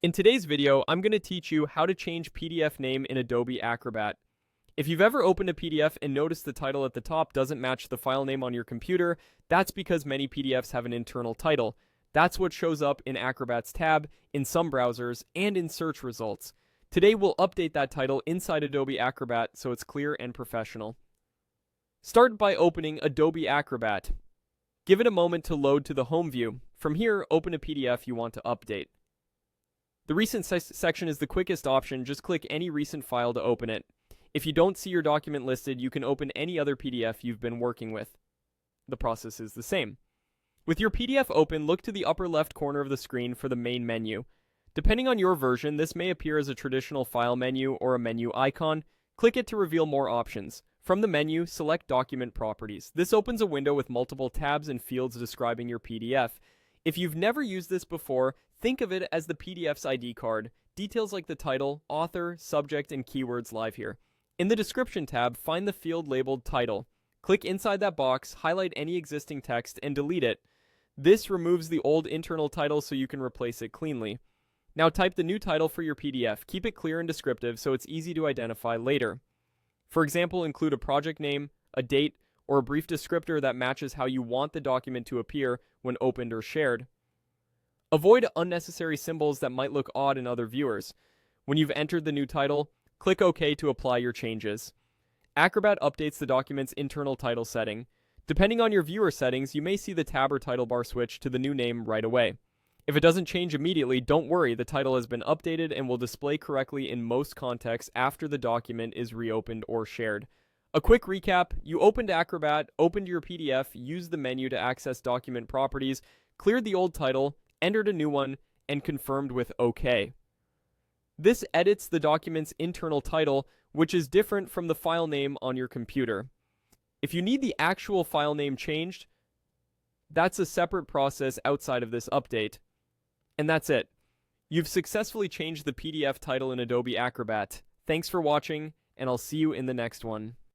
In today's video, I'm going to teach you how to change PDF name in Adobe Acrobat. If you've ever opened a PDF and noticed the title at the top doesn't match the file name on your computer, that's because many PDFs have an internal title. That's what shows up in Acrobat's tab, in some browsers, and in search results. Today we'll update that title inside Adobe Acrobat so it's clear and professional. Start by opening Adobe Acrobat. Give it a moment to load to the home view. From here, open a PDF you want to update. The recent section is the quickest option. Just click any recent file to open it. If you don't see your document listed, you can open any other PDF you've been working with. The process is the same. With your PDF open, look to the upper left corner of the screen for the main menu. Depending on your version, this may appear as a traditional file menu or a menu icon. Click it to reveal more options. From the menu, select Document Properties. This opens a window with multiple tabs and fields describing your PDF. If you've never used this before, think of it as the PDF's ID card. Details like the title, author, subject, and keywords live here. In the Description tab, find the field labeled Title. Click inside that box, highlight any existing text, and delete it. This removes the old internal title so you can replace it cleanly. Now type the new title for your PDF. Keep it clear and descriptive so it's easy to identify later. For example, include a project name, a date, or a brief descriptor that matches how you want the document to appear when opened or shared. Avoid unnecessary symbols that might look odd in other viewers. When you've entered the new title, click OK to apply your changes. Acrobat updates the document's internal title setting. Depending on your viewer settings, you may see the tab or title bar switch to the new name right away. If it doesn't change immediately, don't worry, the title has been updated and will display correctly in most contexts after the document is reopened or shared. A quick recap: you opened Acrobat, opened your PDF, used the menu to access document properties, cleared the old title, entered a new one, and confirmed with OK. This edits the document's internal title, which is different from the file name on your computer. If you need the actual file name changed, that's a separate process outside of this update. And that's it. You've successfully changed the PDF title in Adobe Acrobat. Thanks for watching, and I'll see you in the next one.